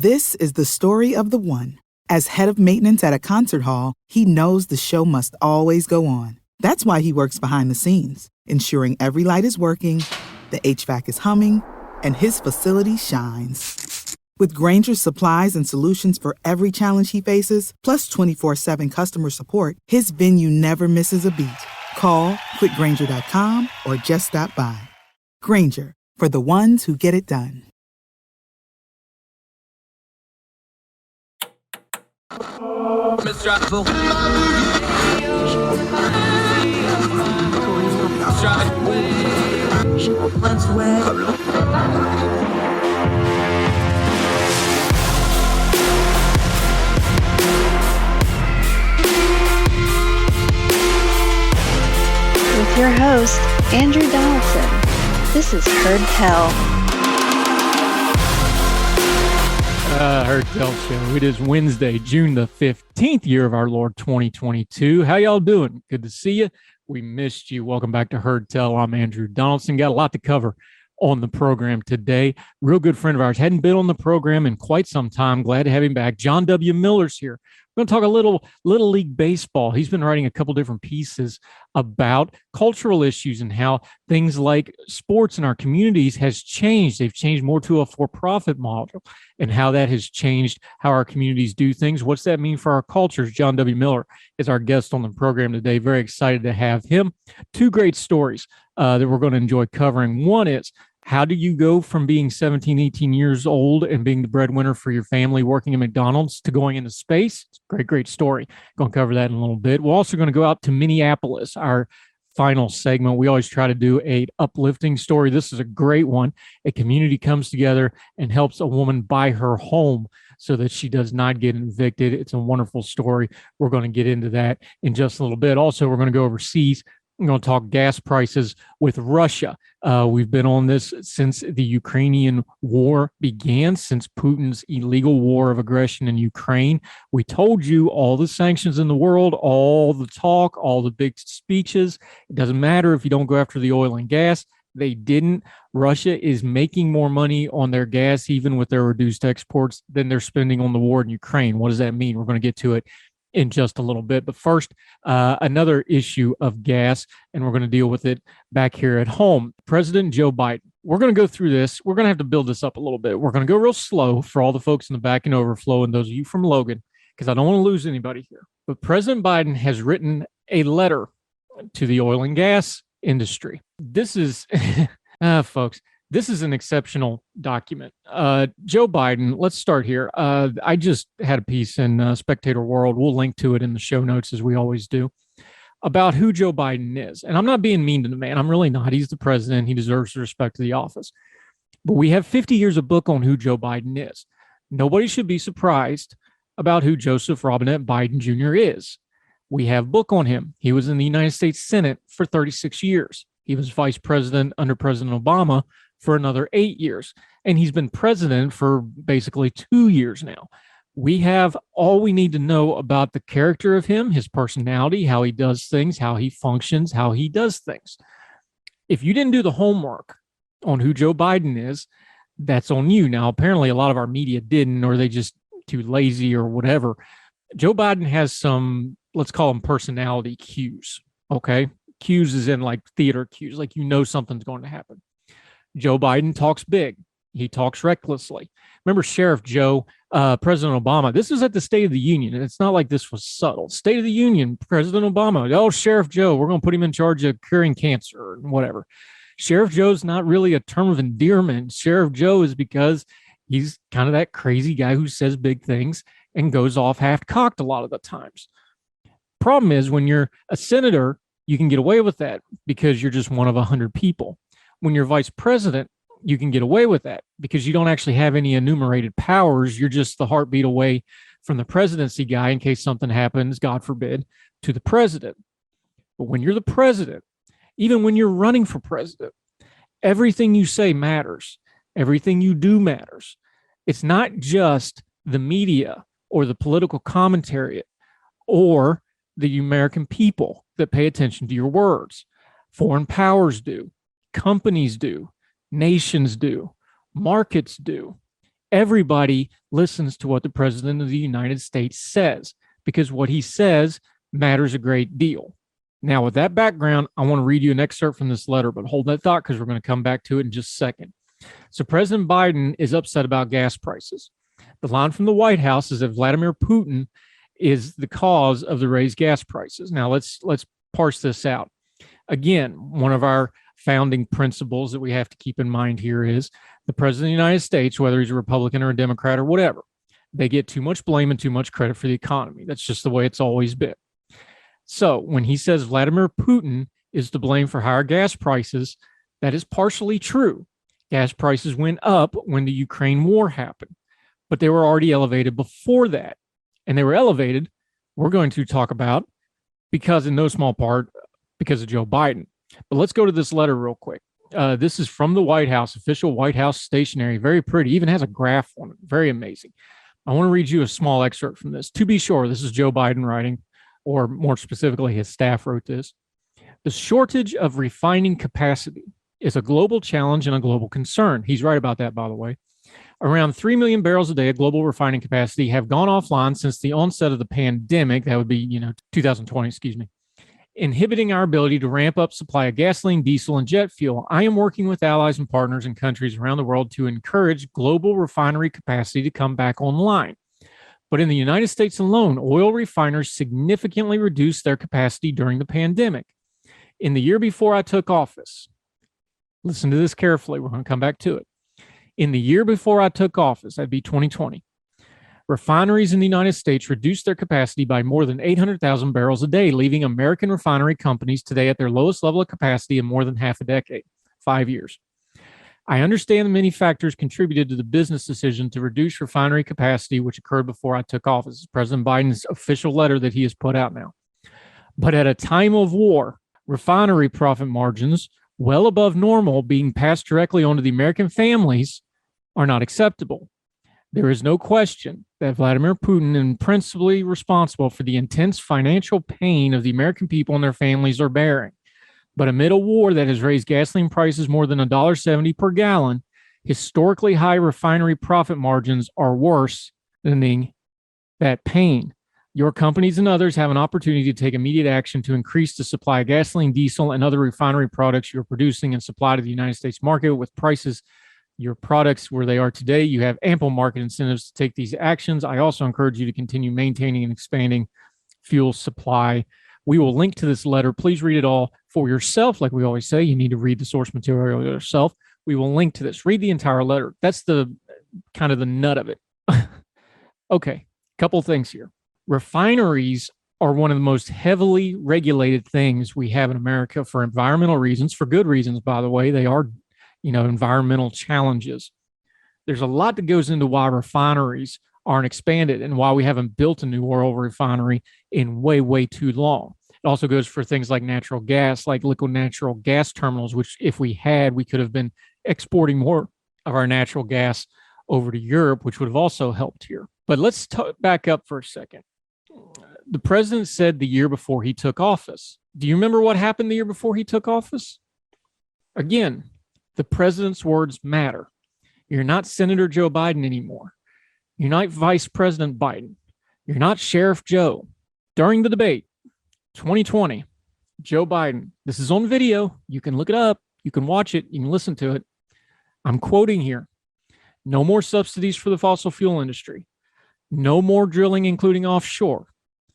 This is the story of the one. As head of maintenance at a concert hall, he knows the show must always go on. That's why he works behind the scenes, ensuring every light is working, the HVAC is humming, and his facility shines. With Grainger's supplies and solutions for every challenge he faces, plus 24/7 customer support, his venue never misses a beat. Call quickgrainger.com or just stop by. Grainger, for the ones who get it done. With your host, Andrew Donaldson. This is Heard Tell. Heard Tell Show. It is Wednesday, June the 15th, year of our Lord 2022. How y'all doing? Good to see you. We missed you. Welcome back to Heard Tell. I'm Andrew Donaldson. Got a lot to cover on the program today. Real good friend of ours. Hadn't been on the program in quite some time. Glad to have him back. John W. Miller's here. We're going to talk a little league baseball. He's been writing a couple different pieces about cultural issues and how things like sports in our communities has changed. They've changed more to a for-profit model and how that has changed how our communities do things. What's that mean for our cultures? John W. Miller is our guest on the program today. Very excited to have him. Two great stories that we're going to enjoy covering. One is, how do you go from being 17, 18 years old and being the breadwinner for your family working at McDonald's to going into space? It's a great story. Going to cover that in a little bit. We're also going to go out to Minneapolis, our final segment. We always try to do an uplifting story. This is a great one. A community comes together and helps a woman buy her home so that she does not get evicted. It's a wonderful story. We're going to get into that in just a little bit. Also, we're going to go overseas. I'm going to talk gas prices with Russia. We've been on this since the Ukrainian war began, since Putin's illegal war of aggression in Ukraine. We told you all the sanctions in the world, all the talk, all the big speeches. It doesn't matter if you don't go after the oil and gas. They didn't. Russia is making more money on their gas, even with their reduced exports, than they're spending on the war in Ukraine. What does that mean? We're going to get to it in just a little bit. But first, another issue of gas, and we're going to deal with it back here at home. President Joe Biden. We're going to go through this. We're going to have to build this up a little bit. We're going to go real slow for all the folks in the back and overflow and those of you from Logan, because I don't want to lose anybody here. But President Biden has written a letter to the oil and gas industry. This is, folks, this is an exceptional document. Joe Biden, let's start here. I just had a piece in Spectator World. We'll link to it in the show notes, as we always do, about who Joe Biden is. And I'm not being mean to the man. I'm really not. He's the president. He deserves the respect of the office. But we have 50 years of book on who Joe Biden is. Nobody should be surprised about who Joseph Robinette Biden Jr. is. We have book on him. He was in the United States Senate for 36 years. He was vice president under President Obama for another 8 years. And he's been president for basically 2 years now. We have all we need to know about the character of him, his personality, how he does things, how he functions, how he does things. If you didn't do the homework on who Joe Biden is, that's on you. Now, apparently a lot of our media didn't, or they just too lazy or whatever. Joe Biden has some, let's call them personality cues, okay? Cues is in like theater cues, like you know something's going to happen. Joe Biden talks big. He talks recklessly. Remember Sheriff Joe, President Obama, this was at the State of the Union, and it's not like this was subtle. State of the Union, President Obama, oh, Sheriff Joe, we're going to put him in charge of curing cancer or whatever. Sheriff Joe's not really a term of endearment. Sheriff Joe is because he's kind of that crazy guy who says big things and goes off half-cocked a lot of the times. Problem is, when you're a senator, you can get away with that because you're just one of 100 people. When you're vice president, you can get away with that because you don't actually have any enumerated powers. You're just the heartbeat away from the presidency guy in case something happens, God forbid, to the president. But when you're the president, even when you're running for president, everything you say matters. Everything you do matters. It's not just the media or the political commentary or the American people that pay attention to your words. Foreign powers do. Companies do. Nations do. Markets do. Everybody listens to what the President of the United States says because what he says matters a great deal. Now, with that background, I want to read you an excerpt from this letter, but hold that thought because we're going to come back to it in just a second. So President Biden is upset about gas prices. The line from the White House is that Vladimir Putin is the cause of the raised gas prices. Now, let's parse this out. Again, one of our founding principles that we have to keep in mind here is the President of the United States, whether he's a Republican or a Democrat or whatever, they get too much blame and too much credit for the economy. That's just the way it's always been. So when he says Vladimir Putin is to blame for higher gas prices, that is partially true. Gas prices went up when the Ukraine war happened, but they were already elevated before that. And they were elevated, we're going to talk about, because in no small part, because of Joe Biden. But let's go to this letter real quick. This is from the White House, official White House stationery, very pretty, even has a graph on it, very amazing. I want to read you a small excerpt from this. To be sure, this is Joe Biden writing, or more specifically, his staff wrote this. The shortage of refining capacity is a global challenge and a global concern. He's right about that, by the way. Around 3 million barrels a day of global refining capacity have gone offline since the onset of the pandemic. That would be, 2020, inhibiting our ability to ramp up supply of gasoline, diesel, and jet fuel. I am working with allies and partners in countries around the world to encourage global refinery capacity to come back online. But in the United States alone, oil refiners significantly reduced their capacity during the pandemic. In the year before I took office, listen to this carefully, we're going to come back to it. In the year before I took office, that'd be 2020, refineries in the United States reduced their capacity by more than 800,000 barrels a day, leaving American refinery companies today at their lowest level of capacity in more than half a decade, 5 years. I understand that many factors contributed to the business decision to reduce refinery capacity, which occurred before I took office. President Biden's official letter that he has put out now. But at a time of war, refinery profit margins, well above normal, being passed directly onto the American families, are not acceptable. There is no question that Vladimir Putin is principally responsible for the intense financial pain of the American people and their families are bearing. But amid a war that has raised gasoline prices more than $1.70 per gallon, historically high refinery profit margins are worse than that pain. Your companies and others have an opportunity to take immediate action to increase the supply of gasoline, diesel, and other refinery products you're producing and supply to the United States market with prices your products where they are today. You have ample market incentives to take these actions. I also encourage you to continue maintaining and expanding fuel supply. We will link to this letter. Please read it all for yourself. Like we always say, you need to read the source material yourself. We will link to this. Read the entire letter. That's the kind of the nut of it. Okay, couple things here. Refineries are one of the most heavily regulated things we have in America for environmental reasons, for good reasons, by the way. They are environmental challenges. There's a lot that goes into why refineries aren't expanded and why we haven't built a new oil refinery in way, way too long. It also goes for things like natural gas, like liquid natural gas terminals, which if we had, we could have been exporting more of our natural gas over to Europe, which would have also helped here. But let's back up for a second. The president said the year before he took office. Do you remember what happened the year before he took office? Again, the president's words matter. You're not Senator Joe Biden anymore. You're not Vice President Biden. You're not Sheriff Joe. During the debate, 2020, Joe Biden, this is on video. You can look it up. You can watch it. You can listen to it. I'm quoting here. No more subsidies for the fossil fuel industry. No more drilling, including offshore.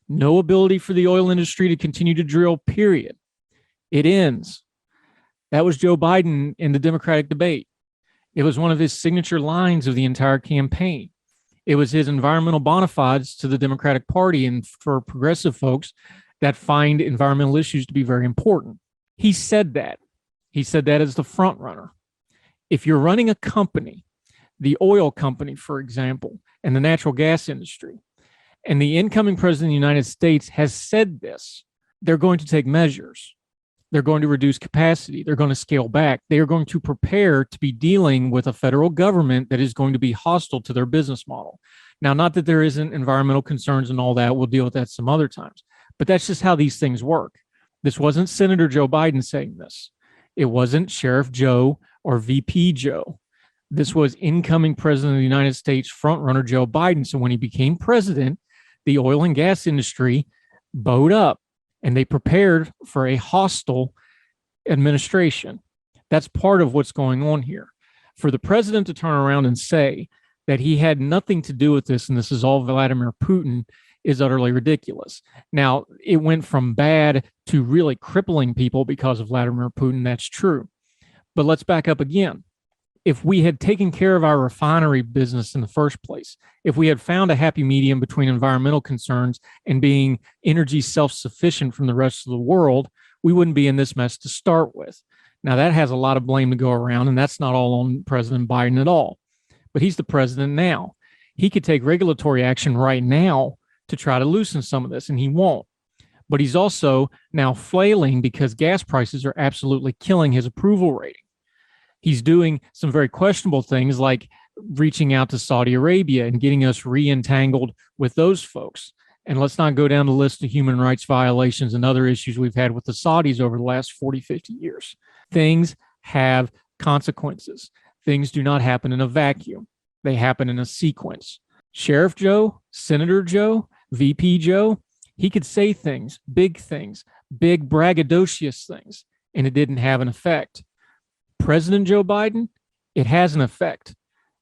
No ability for the oil industry to continue to drill, period. It ends. That was Joe Biden in the Democratic debate. It was one of his signature lines of the entire campaign. It was his environmental bona fides to the Democratic Party and for progressive folks that find environmental issues to be very important. He said that. He said that as the front runner. If you're running a company, the oil company, for example, and the natural gas industry, and the incoming president of the United States has said this, they're going to take measures. They're going to reduce capacity. They're going to scale back. They are going to prepare to be dealing with a federal government that is going to be hostile to their business model. Now, not that there isn't environmental concerns and all that. We'll deal with that some other times. But that's just how these things work. This wasn't Senator Joe Biden saying this. It wasn't Sheriff Joe or VP Joe. This was incoming president of the United States, frontrunner Joe Biden. So when he became president, the oil and gas industry bowed up and they prepared for a hostile administration. That's part of what's going on here. For the president to turn around and say that he had nothing to do with this and this is all Vladimir Putin is utterly ridiculous. Now, it went from bad to really crippling people because of Vladimir Putin. That's true. But let's back up again. If we had taken care of our refinery business in the first place, if we had found a happy medium between environmental concerns and being energy self-sufficient from the rest of the world, we wouldn't be in this mess to start with. Now, that has a lot of blame to go around, and that's not all on President Biden at all. But he's the president now. He could take regulatory action right now to try to loosen some of this, and he won't. But he's also now flailing because gas prices are absolutely killing his approval rating. He's doing some very questionable things like reaching out to Saudi Arabia and getting us re-entangled with those folks. And let's not go down the list of human rights violations and other issues we've had with the Saudis over the last 40, 50 years. Things have consequences. Things do not happen in a vacuum. They happen in a sequence. Sheriff Joe, Senator Joe, VP Joe, he could say things, big braggadocious things, and it didn't have an effect. President Joe Biden, it has an effect.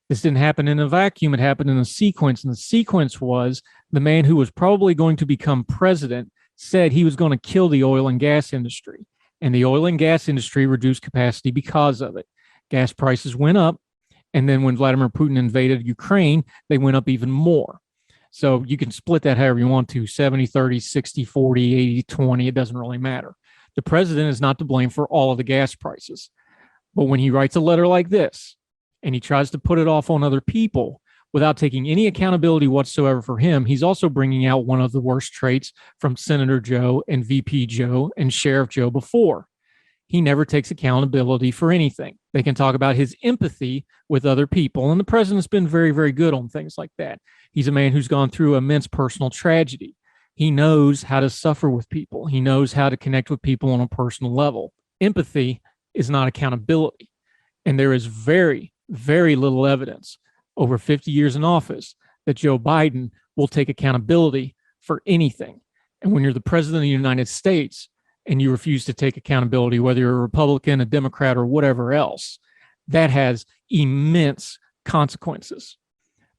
This didn't happen in a vacuum. It happened in a sequence. And the sequence was the man who was probably going to become president said he was going to kill the oil and gas industry. And the oil and gas industry reduced capacity because of it. Gas prices went up. And then when Vladimir Putin invaded Ukraine, they went up even more. So you can split that however you want to, 70, 30, 60, 40, 80, 20. It doesn't really matter. The president is not to blame for all of the gas prices. But when he writes a letter like this and he tries to put it off on other people without taking any accountability whatsoever for him, he's also bringing out one of the worst traits from Senator Joe and VP Joe and Sheriff Joe before. He never takes accountability for anything. They can talk about his empathy with other people, and the president's been very, very good on things like that. He's a man who's gone through immense personal tragedy. He knows how to suffer with people. He knows how to connect with people on a personal level. Empathy is not accountability. And there is very, very little evidence over 50 years in office that Joe Biden will take accountability for anything. And when you're the president of the United States and you refuse to take accountability, whether you're a Republican, a Democrat, or whatever else, that has immense consequences.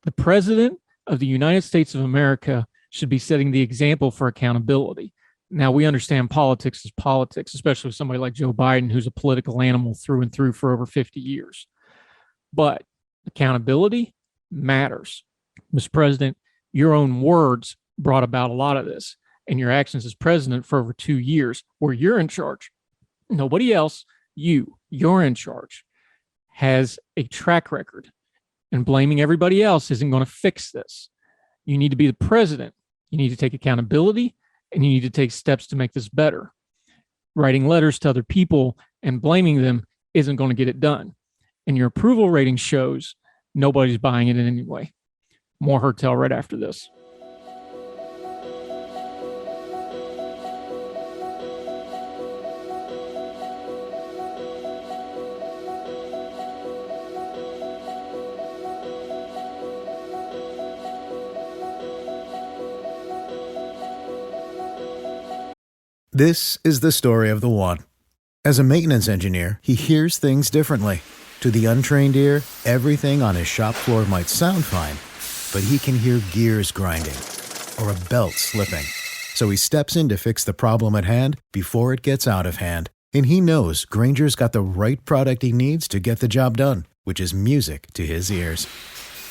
The president of the United States of America should be setting the example for accountability. Now, we understand politics is politics, especially with somebody like Joe Biden, who's a political animal through and through for over 50 years. But accountability matters. Mr. President, your own words brought about a lot of this, and your actions as president for over 2 years, where you're in charge. Nobody else, you're in charge, has a track record, and blaming everybody else isn't going to fix this. You need to be the president. You need to take accountability, and you need to take steps to make this better. Writing letters to other people and blaming them isn't going to get it done. And your approval rating shows nobody's buying it in any way. More Hertel right after this. This is the story of the one. As a maintenance engineer, he hears things differently. To the untrained ear, everything on his shop floor might sound fine, but he can hear gears grinding or a belt slipping. So he steps in to fix the problem at hand before it gets out of hand. And he knows Grainger's got the right product he needs to get the job done, which is music to his ears.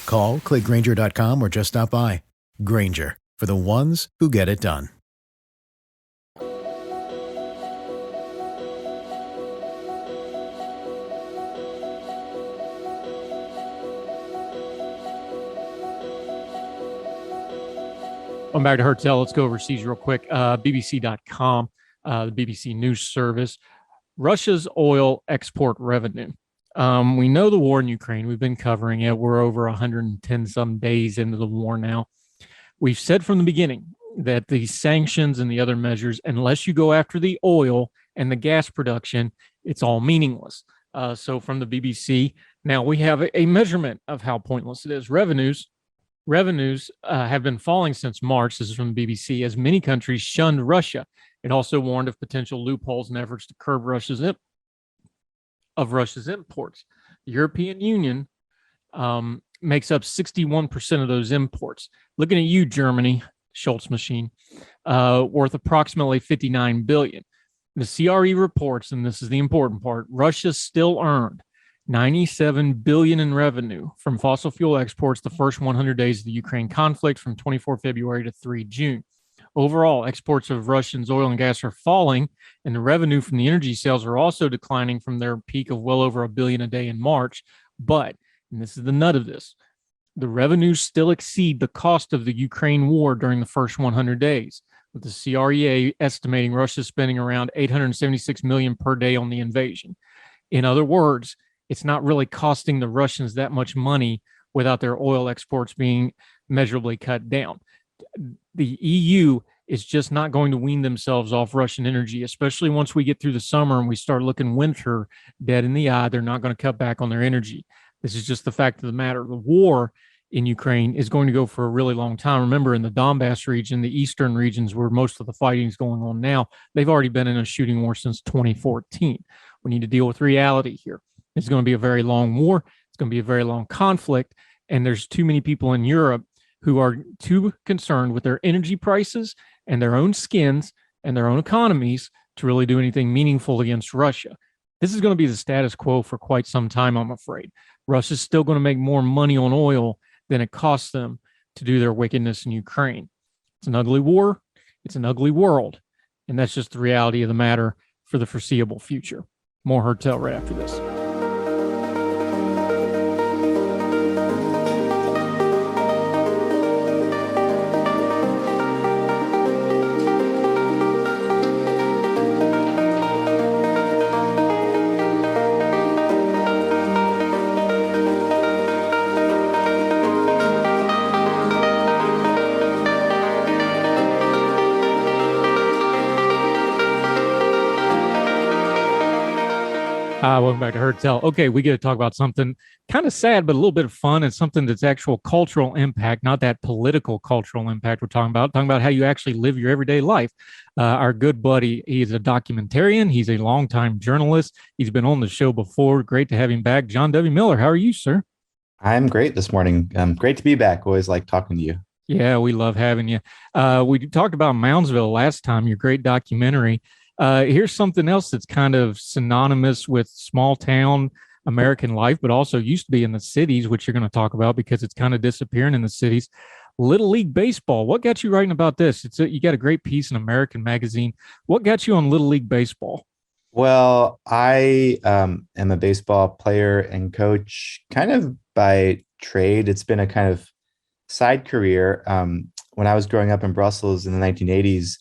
Call, click Grainger.com, or just stop by. Grainger, for the ones who get it done. I'm back to Hertel. Let's go overseas real quick. BBC.com, the BBC News Service. Russia's oil export revenue. We know the war in Ukraine. We've been covering it. We're over 110 some days into the war now. We've said from the beginning that the sanctions and the other measures, unless you go after the oil and the gas production, it's all meaningless. So from the BBC, Now we have a measurement of how pointless it is. Revenues have been falling since March. This is from the BBC, as many countries shunned Russia. It also warned of potential loopholes and efforts to curb Russia's imports. The European Union makes up 61% of those imports. Looking at you, Germany, Schultz machine, worth approximately 59 billion. The CRE reports, and this is the important part, Russia still earned 97 billion in revenue from fossil fuel exports the first 100 days of the Ukraine conflict from 24 February to 3 June. Overall, exports of Russia's oil and gas are falling, and the revenue from the energy sales are also declining from their peak of well over $1 billion a day in March. But, and this is the nut of this, the revenues still exceed the cost of the Ukraine war during the first 100 days, with the CREA estimating Russia spending around 876 million per day on the invasion. In other words, it's not really costing the Russians that much money without their oil exports being measurably cut down. The EU is just not going to wean themselves off Russian energy, especially once we get through the summer and we start looking winter dead in the eye. They're not going to cut back on their energy. This is just the fact of the matter. The war in Ukraine is going to go for a really long time. Remember, in the Donbass region, the eastern regions where most of the fighting is going on now, they've already been in a shooting war since 2014. We need to deal with reality here. It's going to be a very long war. It's going to be a very long conflict. And there's too many people in Europe who are too concerned with their energy prices and their own skins and their own economies to really do anything meaningful against Russia. This is going to be the status quo for quite some time, I'm afraid. Russia's still going to make more money on oil than it costs them to do their wickedness in Ukraine. It's an ugly war. It's an ugly world. And that's just the reality of the matter for the foreseeable future. More Heard Tell right after this. Welcome back to Heard Tell. Okay, we get to talk about something kind of sad, but a little bit of fun, and something that's actual cultural impact, not that political cultural impact we're talking about how you actually live your everyday life. Our good buddy, he's a documentarian. He's a longtime journalist. He's been on the show before. Great to have him back. John W. Miller, how are you, sir? I'm great this morning. Great to be back. Always like talking to you. Yeah, we love having you. We talked about Moundsville last time, your great documentary. Here's something else that's kind of synonymous with small town American life, but also used to be in the cities, which you're going to talk about because it's kind of disappearing in the cities. Little League Baseball. What got you writing about this? You got a great piece in American Magazine. What got you on Little League Baseball? Well, I am a baseball player and coach kind of by trade. It's been a kind of side career. When I was growing up in Brussels in the 1980s,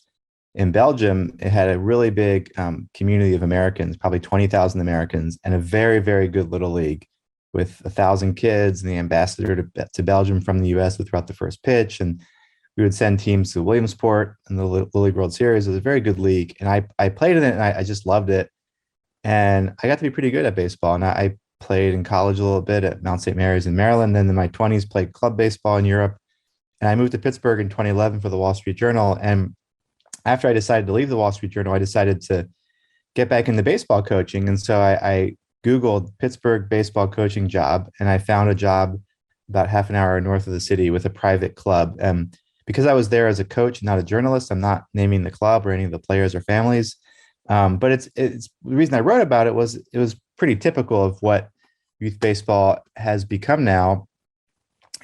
in Belgium, it had a really big community of Americans, probably 20,000 Americans, and a very, very good little league with 1,000 kids and the ambassador to Belgium from the U.S. would throw out the first pitch. And we would send teams to Williamsport in the Little League World Series. It was a very good league. And I played in it and I just loved it. And I got to be pretty good at baseball. And I played in college a little bit at Mount St. Mary's in Maryland. Then in my 20s, played club baseball in Europe. And I moved to Pittsburgh in 2011 for the Wall Street Journal. And after I decided to leave the Wall Street Journal, I decided to get back into baseball coaching. And so I Googled Pittsburgh baseball coaching job, and I found a job about half an hour north of the city with a private club. Because I was there as a coach, not a journalist, I'm not naming the club or any of the players or families. But it's the reason I wrote about it was pretty typical of what youth baseball has become now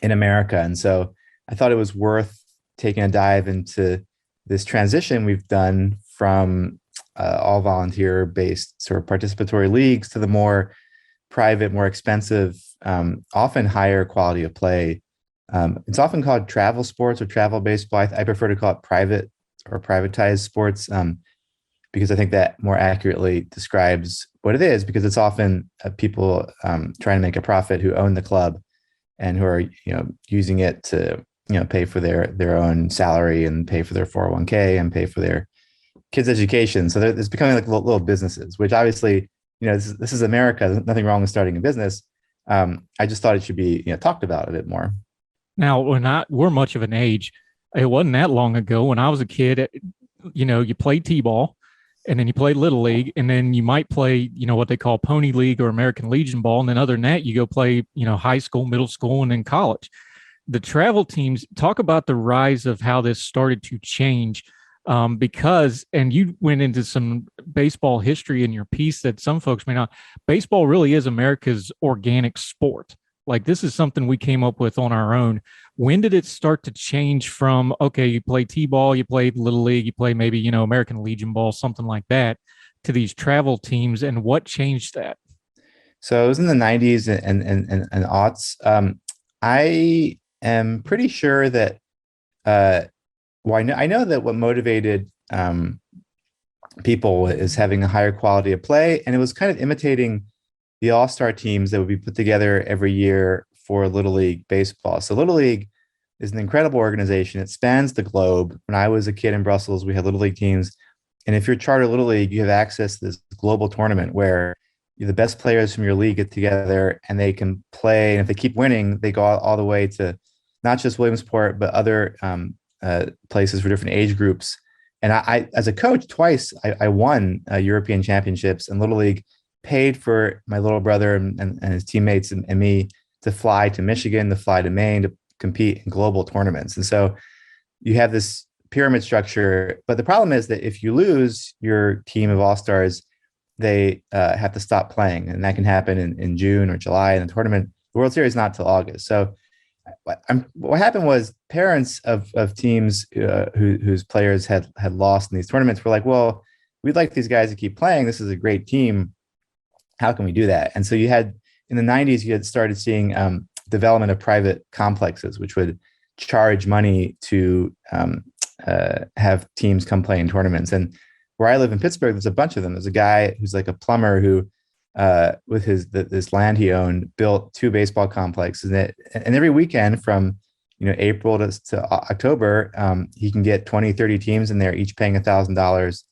in America. And so I thought it was worth taking a dive into this transition we've done from all volunteer based sort of participatory leagues to the more private, more expensive, often higher quality of play. It's often called travel sports or travel baseball. I prefer to call it private or privatized sports because I think that more accurately describes what it is, because it's often people trying to make a profit who own the club and who are using it to pay for their own salary and pay for their 401k and pay for their kids' education. So it's becoming like little businesses, which obviously, this is America. There's nothing wrong with starting a business. I just thought it should be talked about a bit more. Now, we're much of an age, it wasn't that long ago when I was a kid, you played T-ball and then you played Little League, and then you might play, what they call Pony League or American Legion ball. And then other than that, you go play, high school, middle school, and then college. The travel teams, talk about the rise of how this started to change, because, and you went into some baseball history in your piece that some folks may not, baseball really is America's organic sport. Like, this is something we came up with on our own. When did it start to change from, okay, you play T-ball, you played Little League, you play maybe, American Legion ball, something like that, to these travel teams, and what changed that? So it was in the 90s and aughts. I am pretty sure that, I know that what motivated people is having a higher quality of play, and it was kind of imitating the all-star teams that would be put together every year for Little League baseball. So Little League is an incredible organization. It spans the globe. When I was a kid in Brussels, we had Little League teams. And if you're charter Little League, you have access to this global tournament where the best players from your league get together and they can play. And if they keep winning, they go all the way to not just Williamsport, but other places for different age groups. And I as a coach, twice I won European championships, and Little League paid for my little brother and his teammates and me to fly to Michigan, to fly to Maine, to compete in global tournaments. And so you have this pyramid structure, but the problem is that if you lose your team of all-stars, they have to stop playing, and that can happen in June or July in the tournament. The World Series is not till August. So what happened was parents of teams whose players had lost in these tournaments were like, well, we'd like these guys to keep playing. This is a great team. How can we do that? And so you had, in the 90s, you had started seeing development of private complexes, which would charge money to have teams come play in tournaments. And where I live in Pittsburgh, there's a bunch of them. There's a guy who's like a plumber who, with this land he owned, built 2 baseball complexes. And every weekend from April to October, he can get 20, 30 teams in there, each paying $1,000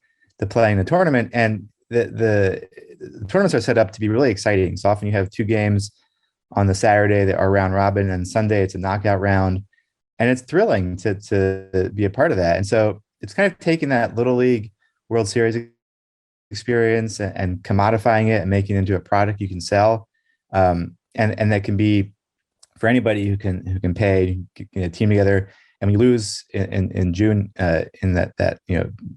to play in the tournament. And the tournaments are set up to be really exciting. So often you have 2 games on the Saturday that are round robin, and Sunday it's a knockout round, and it's thrilling to be a part of that. And so it's kind of taking that Little League World Series experience and commodifying it and making it into a product you can sell, and that can be for anybody who can pay, get a team together. And when you lose in June in that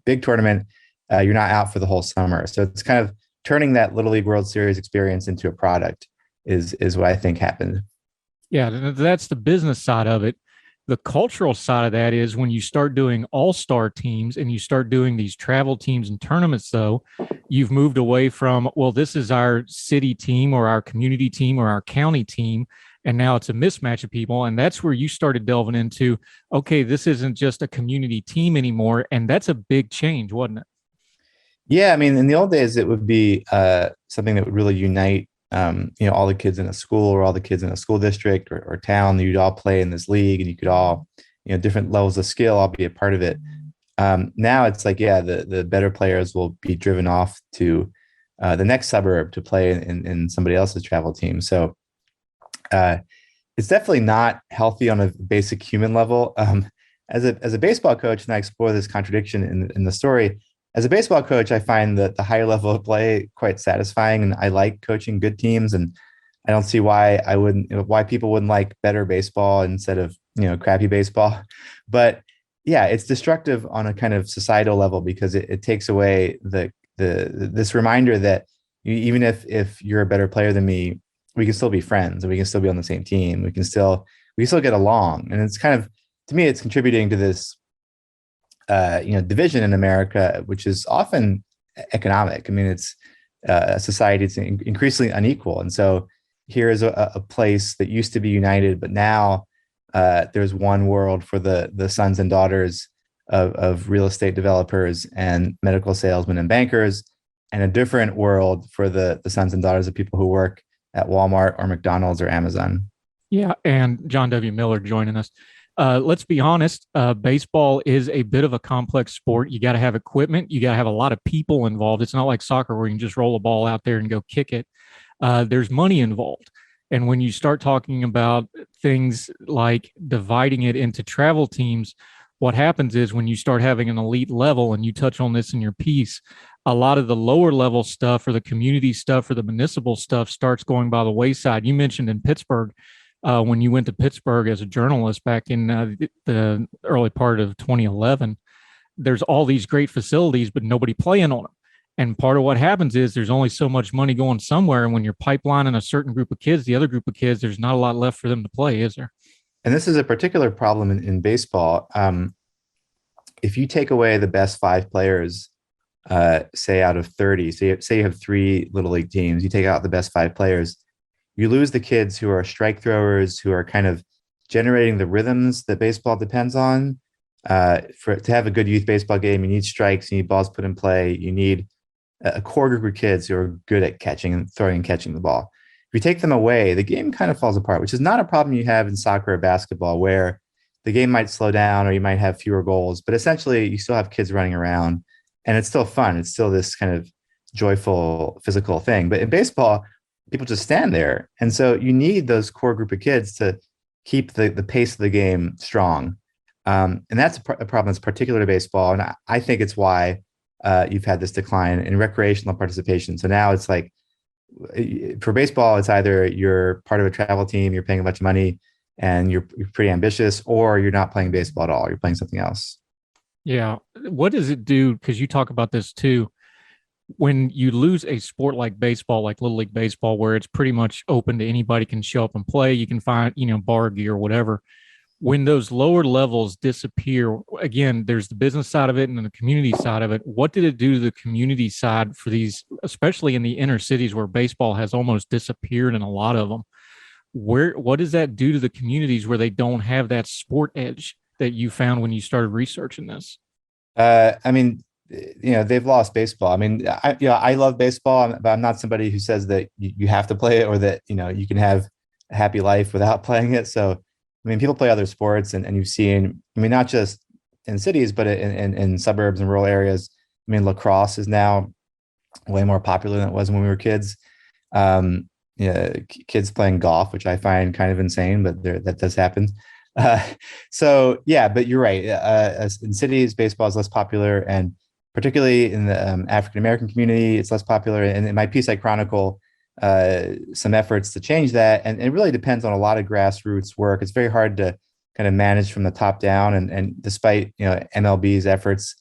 big tournament, you're not out for the whole summer. So it's kind of turning that Little League World Series experience into a product is what I think happened. Yeah, that's the business side of it. The cultural side of that is when you start doing all-star teams and you start doing these travel teams and tournaments, though, you've moved away from, well, this is our city team or our community team or our county team, and now it's a mismatch of people. And that's where you started delving into, okay, this isn't just a community team anymore. And that's a big change, wasn't it? Yeah, I mean, in the old days, it would be something that would really unite, all the kids in a school or all the kids in a school district or town. You'd all play in this league, and you could all, different levels of skill, all be a part of it. Now it's like, yeah, the better players will be driven off to the next suburb to play in somebody else's travel team. So it's definitely not healthy on a basic human level. As a baseball coach, and I explore this contradiction in the story. As a baseball coach, I find that the higher level of play quite satisfying, and I like coaching good teams. And I don't see why why people wouldn't like better baseball instead of crappy baseball. But yeah, it's destructive on a kind of societal level because it takes away this reminder that even if you're a better player than me, we can still be friends and we can still be on the same team. We can still get along, and it's kind of, to me, it's contributing to this division in America, which is often economic. I mean, it's a society that's increasingly unequal. And so here is a place that used to be united, but now there's one world for the sons and daughters of real estate developers and medical salesmen and bankers, and a different world for the sons and daughters of people who work at Walmart or McDonald's or Amazon. Yeah, and John W. Miller joining us. Let's be honest, baseball is a bit of a complex sport. You got to have equipment. You got to have a lot of people involved. It's not like soccer where you can just roll a ball out there and go kick it. There's money involved. And when you start talking about things like dividing it into travel teams, what happens is when you start having an elite level, and you touch on this in your piece, a lot of the lower level stuff or the community stuff or the municipal stuff starts going by the wayside. You mentioned in Pittsburgh, when you went to Pittsburgh as a journalist back in the early part of 2011, there's all these great facilities, but nobody playing on them. And part of what happens is there's only so much money going somewhere. And when you're pipelining a certain group of kids, the other group of kids, there's not a lot left for them to play, is there? And this is a particular problem in baseball. If you take away the best 5 players, say out of 30, say you have 3 little league teams, you take out the best 5 players, you lose the kids who are strike throwers, who are kind of generating the rhythms that baseball depends on. To have a good youth baseball game, you need strikes, you need balls put in play, you need a core group of kids who are good at catching and throwing and catching the ball. If you take them away, the game kind of falls apart, which is not a problem you have in soccer or basketball, where the game might slow down or you might have fewer goals, but essentially you still have kids running around and it's still fun. It's still this kind of joyful physical thing. But in baseball, people just stand there. And so you need those core group of kids to keep the pace of the game strong. And that's a problem that's particular to baseball. And I think it's why you've had this decline in recreational participation. So now it's like, for baseball, it's either you're part of a travel team, you're paying a bunch of money and you're pretty ambitious, or you're not playing baseball at all. You're playing something else. Yeah. What does it do? Because you talk about this too. When you lose a sport like baseball, like Little League Baseball, where it's pretty much open to anybody can show up and play, you can find, bar gear or whatever. When those lower levels disappear, again, there's the business side of it and then the community side of it. What did it do to the community side for these, especially in the inner cities where baseball has almost disappeared in a lot of them? What does that do to the communities where they don't have that sport edge that you found when you started researching this? They've lost baseball. I mean, I love baseball, but I'm not somebody who says that you have to play it or that, you can have a happy life without playing it. So, people play other sports and you've seen, not just in cities, but in suburbs and rural areas. Lacrosse is now way more popular than it was when we were kids. Kids playing golf, which I find kind of insane, but that does happen. But you're right. In cities, baseball is less popular, and particularly in the African-American community, it's less popular. And in my piece, I chronicle some efforts to change that. And it really depends on a lot of grassroots work. It's very hard to kind of manage from the top down. And despite, MLB's efforts,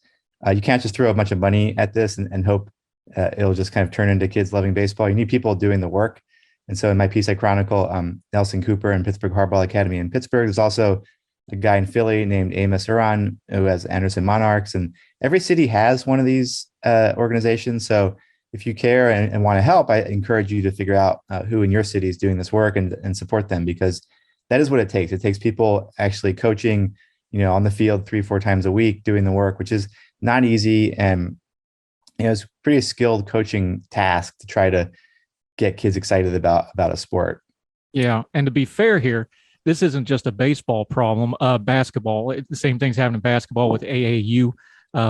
you can't just throw a bunch of money at this and hope it'll just kind of turn into kids loving baseball. You need people doing the work. And so in my piece, I chronicle Nelson Cooper and Pittsburgh Hardball Academy in Pittsburgh. There's also a guy in Philly named Amos Uran who has Anderson Monarchs. And every city has one of these organizations. So if you care and want to help, I encourage you to figure out who in your city is doing this work and support them, because that is what it takes. It takes people actually coaching, on the field 3-4 times a week, doing the work, which is not easy. And, it's pretty skilled coaching task to try to get kids excited about a sport. Yeah. And to be fair here, this isn't just a baseball problem. Basketball, the same thing's happening in basketball with AAU,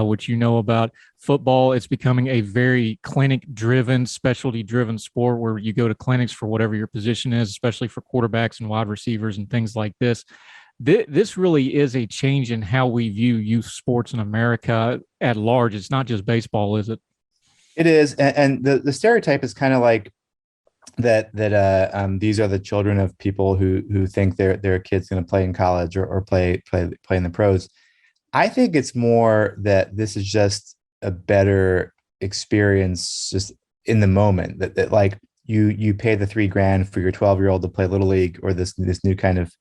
which about. Football, it's becoming a very clinic-driven, specialty-driven sport where you go to clinics for whatever your position is, especially for quarterbacks and wide receivers and things like this. This really is a change in how we view youth sports in America at large. It's not just baseball, is it? It is. And the stereotype is kind of like that these are the children of people who think their kid's going to play in college or play in the pros. I think it's more that this is just a better experience just in the moment, that like you pay the $3,000 for your 12-year-old to play Little League or this new kind of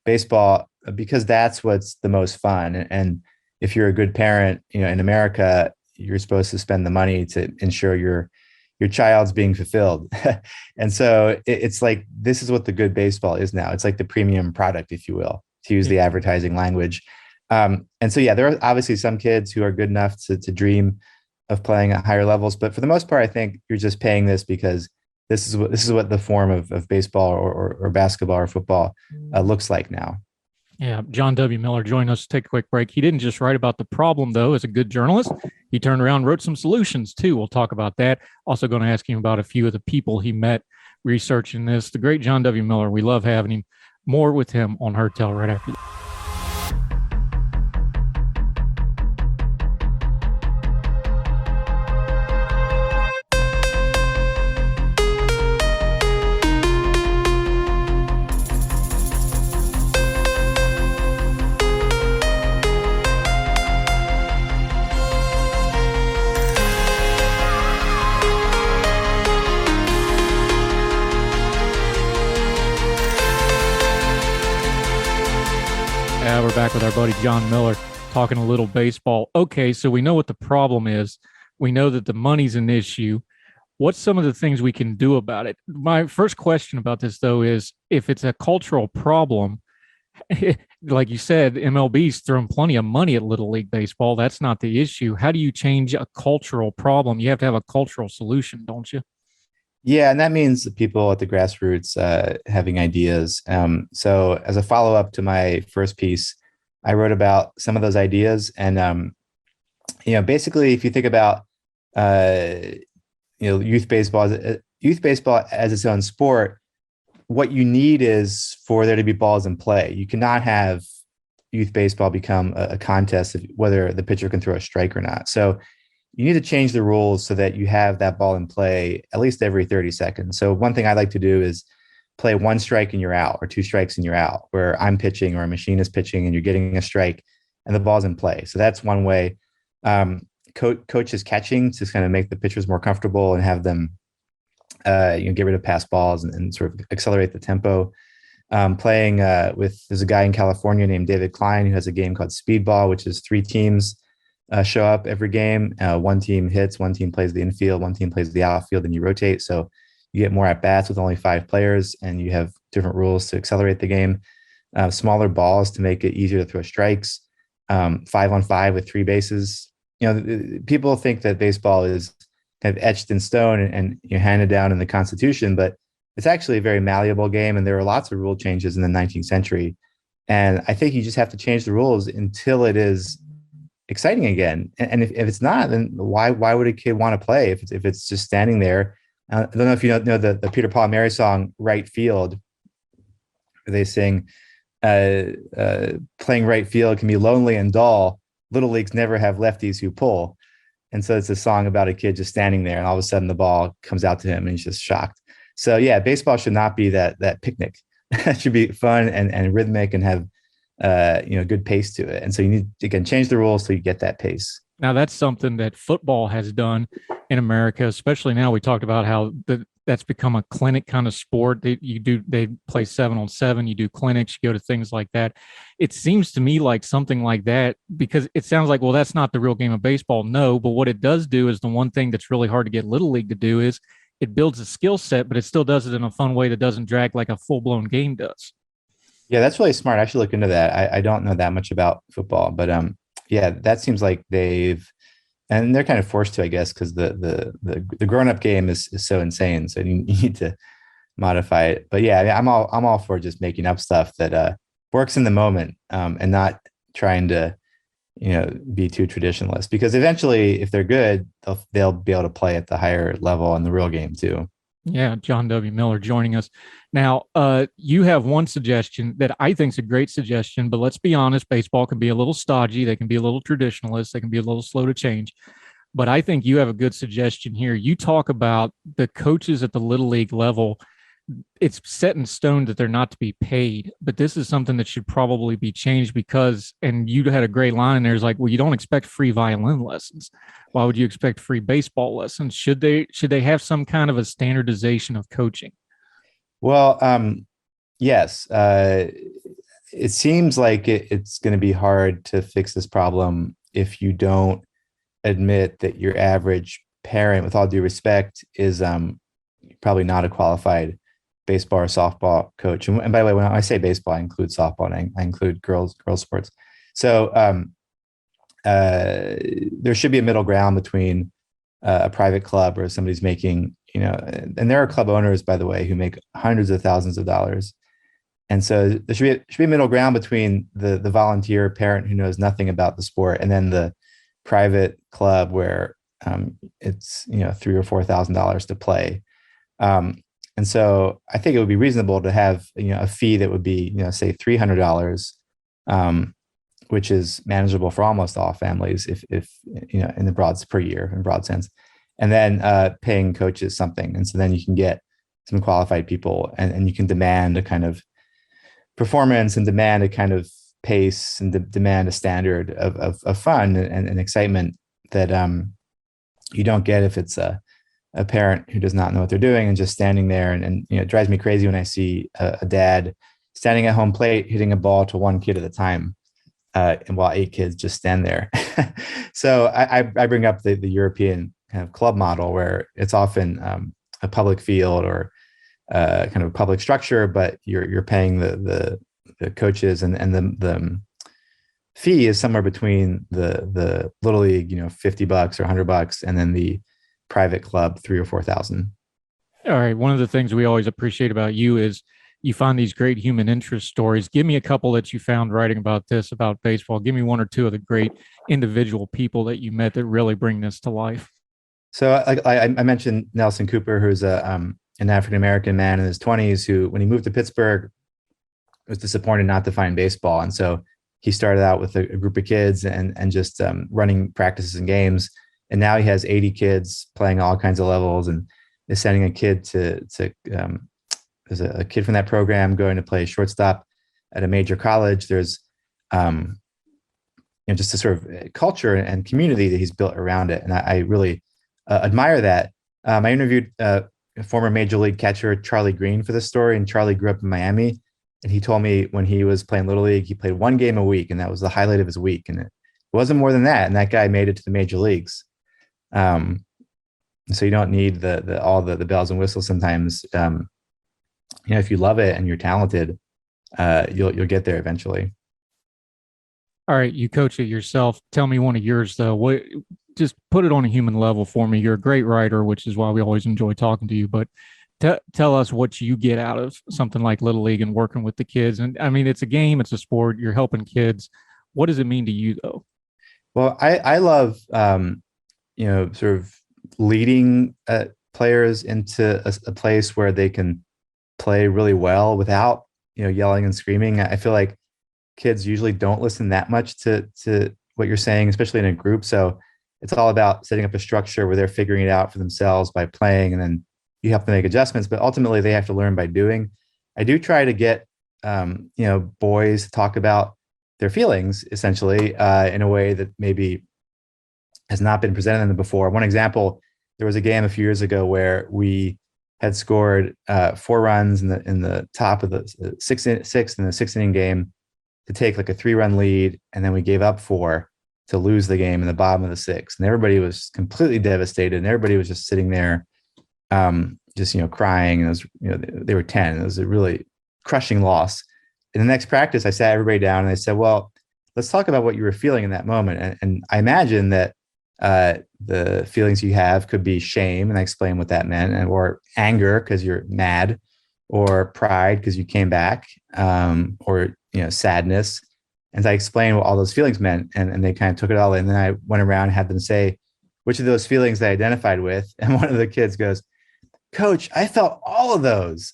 baseball, because that's what's the most fun. And if you're a good parent, in America, you're supposed to spend the money to ensure your child's being fulfilled. And so it's like, this is what the good baseball is now. It's like the premium product, if you will, to use the advertising language. And so, there are obviously some kids who are good enough to dream of playing at higher levels, but for the most part, I think you're just paying this because this is what the form of baseball or basketball or football looks like now. Yeah. John W. Miller joined us to take a quick break. He didn't just write about the problem, though, as a good journalist. He turned around and wrote some solutions, too. We'll talk about that. Also going to ask him about a few of the people he met researching this. The great John W. Miller. We love having him. More with him on Heard Tell right after this. We're back with our buddy John Miller talking a little baseball. Okay, so we know what the problem is. We know that the money's an issue. What's some of the things we can do about it? My first question about this, though, is if it's a cultural problem, like you said, MLB's thrown plenty of money at Little League Baseball. That's not the issue. How do you change a cultural problem? You have to have a cultural solution, don't you? Yeah, and that means the people at the grassroots having ideas. So as a follow-up to my first piece, I wrote about some of those ideas. And, basically, if you think about, youth baseball as its own sport, what you need is for there to be balls in play. You cannot have youth baseball become a contest of whether the pitcher can throw a strike or not. So you need to change the rules so that you have that ball in play at least every 30 seconds. So one thing I like to do is play 1 strike and you're out, or 2 strikes and you're out, where I'm pitching or a machine is pitching and you're getting a strike and the ball's in play. So that's one way. Coaches catching to kind of make the pitchers more comfortable and have them, get rid of pass balls and sort of accelerate the tempo. There's a guy in California named David Klein who has a game called Speedball, which is 3 teams show up every game. 1 team hits, 1 team plays the infield, 1 team plays the outfield, and you rotate. So you get more at bats with only 5 players, and you have different rules to accelerate the game. Smaller balls to make it easier to throw strikes. 5-on-5 with 3 bases. People think that baseball is kind of etched in stone and handed down in the Constitution, but it's actually a very malleable game, and there were lots of rule changes in the 19th century. And I think you just have to change the rules until it is exciting again. And if it's not, then why would a kid want to play if it's just standing there? I don't know if you know the Peter Paul and Mary song "Right Field," where they sing, "Playing right field can be lonely and dull. Little leagues never have lefties who pull." And so it's a song about a kid just standing there, and all of a sudden the ball comes out to him, and he's just shocked. So yeah, baseball should not be that picnic. It should be fun and rhythmic and have good pace to it. And so you need to, again, change the rules so you get that pace. Now that's something that football has done in America, especially now. We talked about how that's become a clinic kind of sport. They play 7-on-7. You do clinics, you go to things like that. It seems to me like something like that, because it sounds like, well, that's not the real game of baseball. No, but what it does do is the one thing that's really hard to get Little League to do is it builds a skill set, but it still does it in a fun way that doesn't drag like a full-blown game does. Yeah, that's really smart. I should look into that. I don't know that much about football, but yeah, that seems like they're kind of forced to, I guess, because the grown-up game is so insane. So you need to modify it. But yeah, I'm all for just making up stuff that works in the moment, and not trying to be too traditionalist, because eventually, if they're good, they'll be able to play at the higher level in the real game too. Yeah, John W. Miller joining us. Now, you have one suggestion that I think is a great suggestion, but let's be honest, baseball can be a little stodgy. They can be a little traditionalist. They can be a little slow to change. But I think you have a good suggestion here. You talk about the coaches at the Little League level. It's set in stone that they're not to be paid, but this is something that should probably be changed because, and you had a great line in there, is like, well, you don't expect free violin lessons. Why would you expect free baseball lessons? Should they have some kind of a standardization of coaching? Well, yes. It seems like it's going to be hard to fix this problem if you don't admit that your average parent, with all due respect, is probably not a qualified baseball or softball coach. And by the way, when I say baseball, I include softball and I include girls sports. So there should be a middle ground between a private club or somebody's making, and there are club owners, by the way, who make hundreds of thousands of dollars. And so there should be a middle ground between the volunteer parent who knows nothing about the sport and then the private club where it's $3,000 or $4,000 to play. And so I think it would be reasonable to have, a fee that would be, say $300, which is manageable for almost all families if in the per year in broad sense. And then paying coaches something. And so then you can get some qualified people and you can demand a kind of performance and demand a kind of pace and demand a standard of fun and excitement that you don't get if it's a parent who does not know what they're doing and just standing there. And it drives me crazy when I see a dad standing at home plate, hitting a ball to one kid at a time, and while 8 kids just stand there. So I bring up the European kind of club model where it's often a public field or kind of a public structure, but you're paying the coaches and the fee is somewhere between the little league, $50 or $100, and then the private club, 3,000 or 4,000. All right. One of the things we always appreciate about you is you find these great human interest stories. Give me a couple that you found writing about baseball. Give me 1 or 2 of the great individual people that you met that really bring this to life. So I mentioned Nelson Cooper, who's an African-American man in his 20s who, when he moved to Pittsburgh, was disappointed not to find baseball. And so he started out with a group of kids and just running practices and games. And now he has 80 kids playing all kinds of levels and is sending a kid there's a kid from that program going to play shortstop at a major college. There's, just a sort of culture and community that he's built around it. And I really admire that. I interviewed former major league catcher Charlie Green for this story, and Charlie grew up in Miami. And he told me when he was playing Little League, he played 1 game a week, and that was the highlight of his week. And it wasn't more than that. And that guy made it to the major leagues. So you don't need all the bells and whistles sometimes. If you love it and you're talented, you'll get there eventually. All right. You coach it yourself. Tell me one of yours, though. Just put it on a human level for me. You're a great writer, which is why we always enjoy talking to you. But tell us what you get out of something like Little League and working with the kids. And I mean, it's a game, it's a sport. You're helping kids. What does it mean to you, though? Well, I love, sort of leading players into a place where they can play really well without, yelling and screaming. I feel like kids usually don't listen that much to what you're saying, especially in a group. So it's all about setting up a structure where they're figuring it out for themselves by playing, and then you have to make adjustments, but ultimately they have to learn by doing. I do try to get, boys to talk about their feelings essentially in a way that maybe has not been presented to them before. One example, there was a game a few years ago where we had scored 4 runs in the top of the sixth in the 6th inning game to take like a 3-run lead, and then we gave up 4 to lose the game in the bottom of the 6th, and everybody was completely devastated, and everybody was just sitting there, crying. And it was, they were 10. And it was a really crushing loss. In the next practice, I sat everybody down and I said, well, let's talk about what you were feeling in that moment. And I imagine that the feelings you have could be shame, and I explained what that meant, or anger because you're mad, or pride because you came back, or sadness. And I explained what all those feelings meant, and they kind of took it all in. And then I went around and had them say which of those feelings they identified with. And one of the kids goes, "Coach, I felt all of those."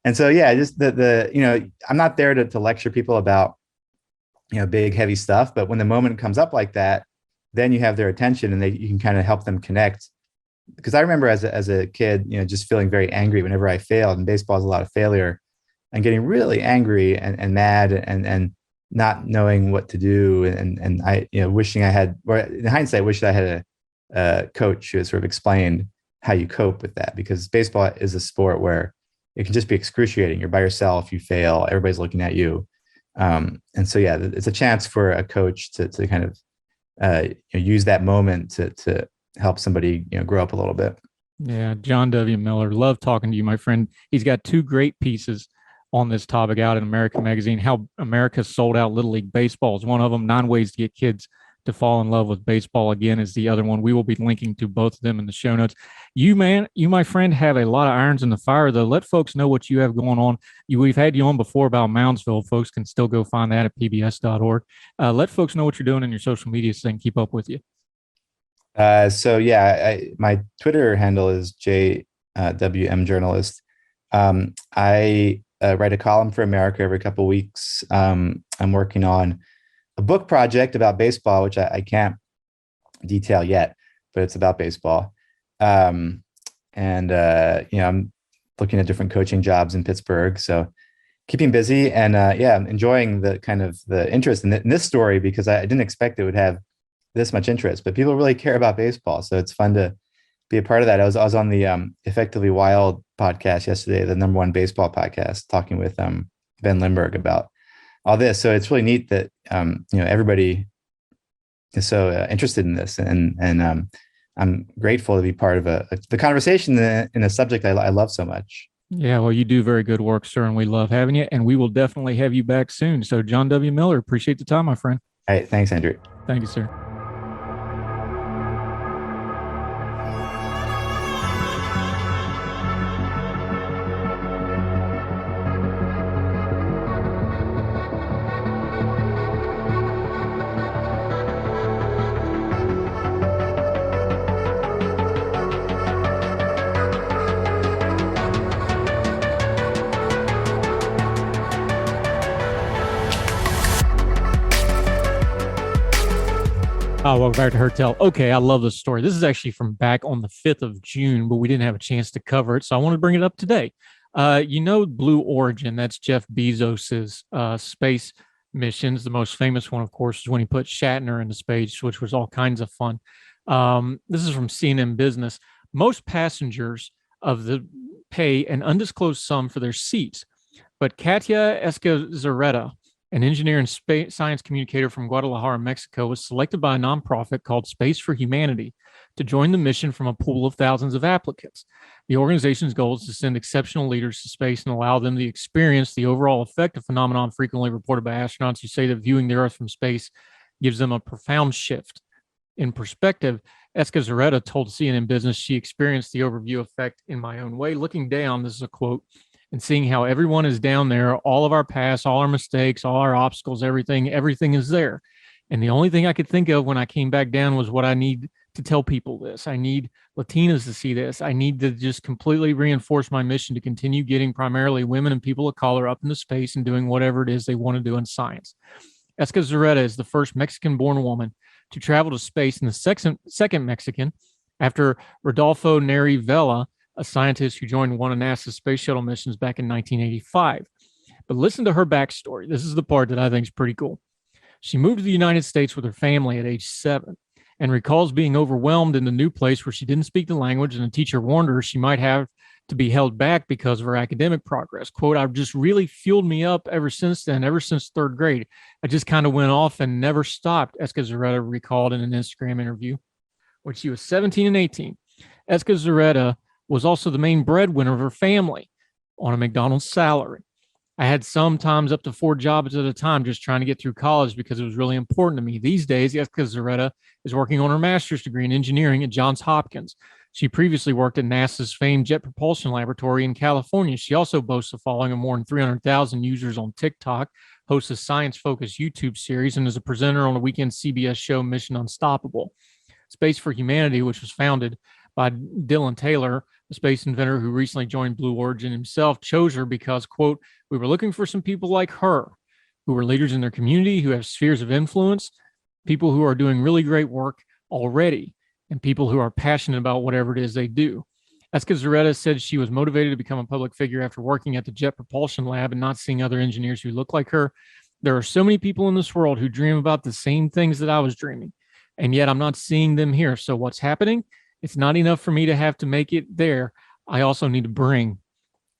And so, yeah, just I'm not there to lecture people about, big, heavy stuff. But when the moment comes up like that, then you have their attention, and you can kind of help them connect. Because I remember as a kid, just feeling very angry whenever I failed, and baseball is a lot of failure, and getting really angry and mad and not knowing what to do. And I, wishing I had, or in hindsight, wished I had a coach who had sort of explained how you cope with that, because baseball is a sport where it can just be excruciating. You're by yourself, you fail, everybody's looking at you. And so, yeah, it's a chance for a coach to kind of use that moment to help somebody, grow up a little bit. Yeah. John W. Miller, love talking to you, my friend. He's got 2 great pieces on this topic out in American Magazine. How America sold out Little League baseball is one of them. 9 ways to get kids to fall in love with baseball again is the other one. We will be linking to both of them in the show notes. You, my friend, have a lot of irons in the fire, though. Let folks know what you have going on. We've had you on before about Moundsville. Folks can still go find that at pbs.org. Let folks know what you're doing in your social media so they can keep up with you. So, yeah, my Twitter handle is WM journalist. I write a column for America every couple of weeks. I'm working on a book project about baseball, which I can't detail yet, but it's about baseball. I'm looking at different coaching jobs in Pittsburgh. So keeping busy and I'm enjoying the kind of the interest in this story, because I didn't expect it would have this much interest, but people really care about baseball. So it's fun to be a part of that. I was on the Effectively Wild podcast yesterday, the #1 baseball podcast, talking with Ben Lindbergh about all this. So it's really neat that everybody is so interested in this, and I'm grateful to be part of the conversation in a subject I love so much. Yeah, well, you do very good work, sir, and we love having you, and we will definitely have you back soon. So, John W. Miller, appreciate the time, my friend. All right, thanks, Andrew. Thank you, sir. Oh, welcome back to Heard Tell. Okay, I love this story. This is actually from back on the 5th of June, but we didn't have a chance to cover it, so I want to bring it up today. Blue Origin, that's Jeff Bezos's space missions. The most famous one, of course, is when he put Shatner into space, which was all kinds of fun. This is from CNN Business. Most passengers pay an undisclosed sum for their seats, but Katya Escazarreta, an engineer and science communicator from Guadalajara, Mexico, was selected by a nonprofit called Space for Humanity to join the mission from a pool of thousands of applicants. The organization's goal is to send exceptional leaders to space and allow them to experience the overall effect, a phenomenon frequently reported by astronauts who say that viewing the Earth from space gives them a profound shift in perspective. Escazarreta told CNN Business she experienced the overview effect in my own way. Looking down, this is a quote, and seeing how everyone is down there, all of our past, all our mistakes, all our obstacles, everything is there. And the only thing I could think of when I came back down was what I need to tell people this. I need Latinas to see this. I need to just completely reinforce my mission to continue getting primarily women and people of color up into space and doing whatever it is they want to do in science. Escazarreta is the first Mexican-born woman to travel to space and the second Mexican after Rodolfo Neri Vela, a scientist who joined one of NASA's space shuttle missions back in 1985. But listen to her backstory. This is the part that I think is pretty cool. She moved to the United States with her family at age 7 and recalls being overwhelmed in the new place where she didn't speak the language, and a teacher warned her she might have to be held back because of her academic progress. Quote, "I've just really fueled me up ever since then, ever since 3rd grade. I just kind of went off and never stopped," Escazarreta recalled in an Instagram interview. When she was 17 and 18, Escazarreta was also the main breadwinner of her family on a McDonald's salary. "I had sometimes up to 4 jobs at a time just trying to get through college because it was really important to me. These days, Escazarreta is working on her master's degree in engineering at Johns Hopkins. She previously worked at NASA's famed Jet Propulsion Laboratory in California. She also boasts a following of more than 300,000 users on TikTok, hosts a science-focused YouTube series, and is a presenter on the weekend CBS show Mission Unstoppable. Space for Humanity, which was founded by Dylan Taylor, a space inventor who recently joined Blue Origin himself, chose her because, quote, "We were looking for some people like her who were leaders in their community, who have spheres of influence, people who are doing really great work already, and people who are passionate about whatever it is they do." Escazarreta said she was motivated to become a public figure after working at the Jet Propulsion Lab and not seeing other engineers who look like her. "There are so many people in this world who dream about the same things that I was dreaming, and yet I'm not seeing them here. So what's happening? It's not enough for me to have to make it there. I also need to bring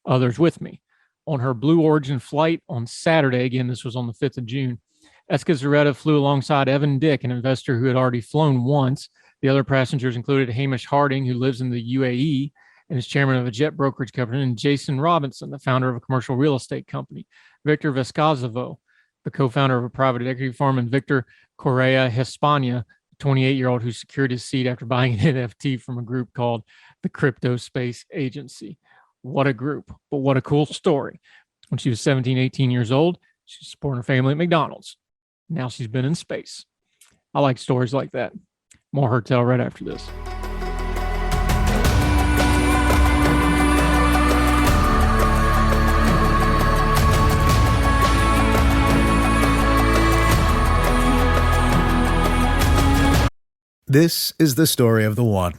others with me." On her Blue Origin flight on Saturday, again, this was on the 5th of June, Escazarreta flew alongside Evan Dick, an investor who had already flown once. The other passengers included Hamish Harding, who lives in the UAE and is chairman of a jet brokerage company, and Jason Robinson, the founder of a commercial real estate company. Victor Vescazovo, the co-founder of a private equity firm, and Victor Correa Hispania, 28-year-old who secured his seat after buying an NFT from a group called the Crypto Space Agency. What a group, but what a cool story. When she was 17, 18 years old, she was supporting her family at McDonald's. Now she's been in space. I like stories like that. More Heard Tell right after this. This is the story of the one.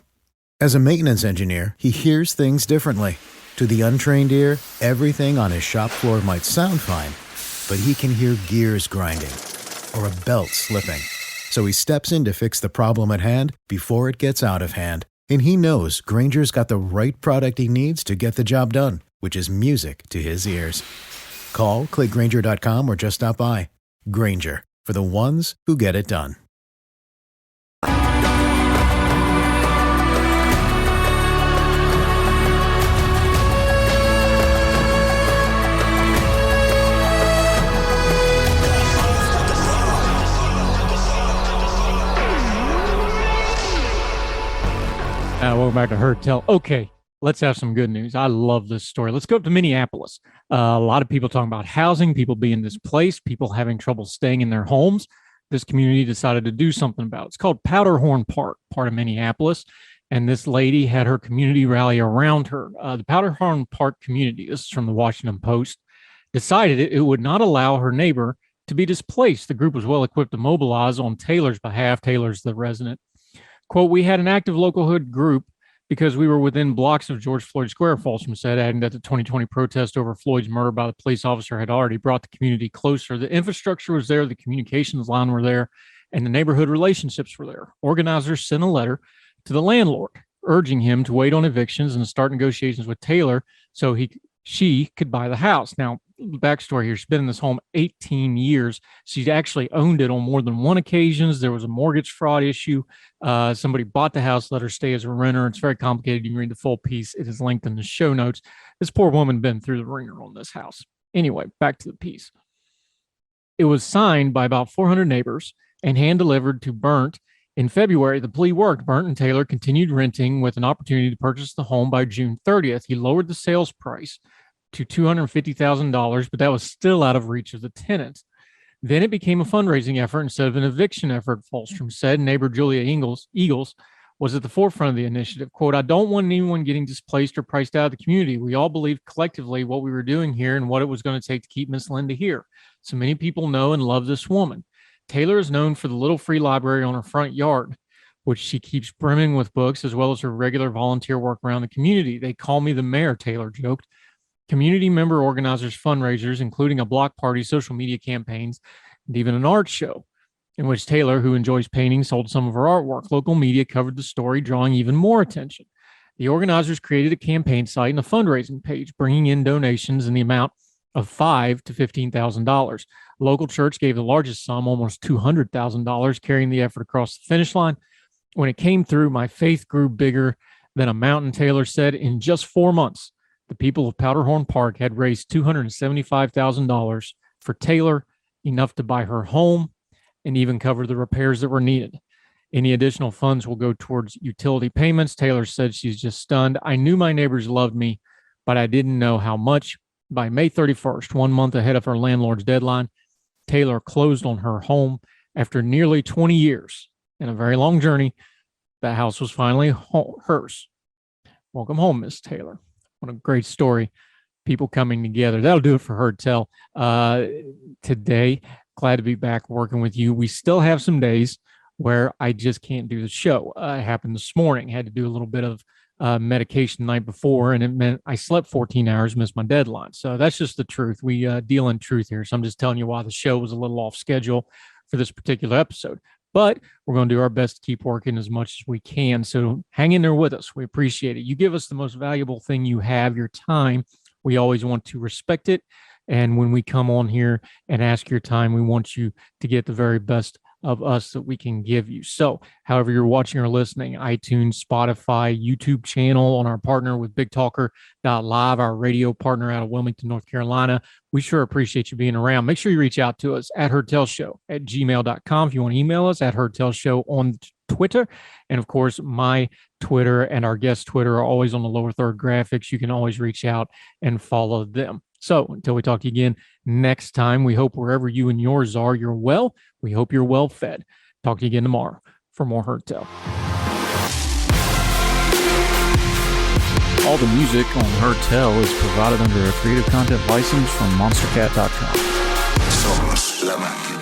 As a maintenance engineer, he hears things differently. To the untrained ear, everything on his shop floor might sound fine, but he can hear gears grinding or a belt slipping. So he steps in to fix the problem at hand before it gets out of hand. And he knows Grainger's got the right product he needs to get the job done, which is music to his ears. Call, click Grainger.com, or just stop by. Grainger, for the ones who get it done. Welcome back to Heard Tell. Okay, let's have some good news. I love this story. Let's go up to Minneapolis. A lot of people talking about housing, people being displaced, people having trouble staying in their homes. This community decided to do something about it. It's called Powderhorn Park, part of Minneapolis. And this lady had her community rally around her. The Powderhorn Park community, this is from the Washington Post, decided it would not allow her neighbor to be displaced. The group was well equipped to mobilize on Taylor's behalf. Taylor's the resident. Quote, "We had an active local hood group because we were within blocks of George Floyd Square," Folsom said, adding that the 2020 protest over Floyd's murder by the police officer had already brought the community closer. The infrastructure was there, the communications line were there, and the neighborhood relationships were there. Organizers sent a letter to the landlord urging him to wait on evictions and start negotiations with Taylor so she could buy the house. Now, backstory here, she's been in this home 18 years. She's actually owned it on more than one occasion. There was a mortgage fraud issue. Somebody bought the house, let her stay as a renter. It's very complicated. You can read the full piece. It is linked in the show notes. This poor woman been through the ringer on this house. Anyway, back to the piece. It was signed by about 400 neighbors and hand-delivered to Burnt in February. The plea worked. Burnt and Taylor continued renting with an opportunity to purchase the home by June 30th. He lowered the sales price to $250,000, but that was still out of reach of the tenants. Then it became a fundraising effort instead of an eviction effort, Falstrom said. Neighbor Julia Eagles was at the forefront of the initiative. Quote, "I don't want anyone getting displaced or priced out of the community. We all believed collectively what we were doing here and what it was going to take to keep Miss Linda here. So many people know and love this woman. Taylor is known for the little free library on her front yard, which she keeps brimming with books, as well as her regular volunteer work around the community. They call me the mayor," Taylor joked. Community member organizers, fundraisers, including a block party, social media campaigns, and even an art show in which Taylor, who enjoys painting, sold some of her artwork. Local media covered the story, drawing even more attention. The organizers created a campaign site and a fundraising page, bringing in donations in the amount of $5,000 to $15,000. A local church gave the largest sum, almost $200,000, carrying the effort across the finish line. "When it came through, my faith grew bigger than a mountain," Taylor said. "In just 4 months, the people of Powderhorn Park had raised $275,000 for Taylor, enough to buy her home and even cover the repairs that were needed. Any additional funds will go towards utility payments." Taylor said she's just stunned. "I knew my neighbors loved me, but I didn't know how much." By May 31st, 1 month ahead of her landlord's deadline, Taylor closed on her home. After nearly 20 years and a very long journey, the house was finally hers. Welcome home, Miss Taylor. What a great story. People coming together. That'll do it for Heard Tell today. Glad to be back working with you. We still have some days where I just can't do the show. It happened this morning. Had to do a little bit of medication the night before, and it meant I slept 14 hours, missed my deadline. So that's just the truth. We deal in truth here. So I'm just telling you why the show was a little off schedule for this particular episode. But we're going to do our best to keep working as much as we can. So hang in there with us. We appreciate it. You give us the most valuable thing you have, your time. We always want to respect it. And when we come on here and ask your time, we want you to get the very best of us that we can give you. So however you're watching or listening, iTunes, Spotify, YouTube channel, on our partner with BigTalker.live, our radio partner out of Wilmington, North Carolina. We sure appreciate you being around. Make sure you reach out to us at heardtellshow@gmail.com. If you want to email us, at heardtellshow on Twitter. And of course, my Twitter and our guest Twitter are always on the lower third graphics. You can always reach out and follow them. So until we talk to you again next time, we hope wherever you and yours are, you're well. We hope you're well fed. Talk to you again tomorrow for more Heard Tell. All the music on Heard Tell is provided under a Creative Content license from monstercat.com. Somos la máquina.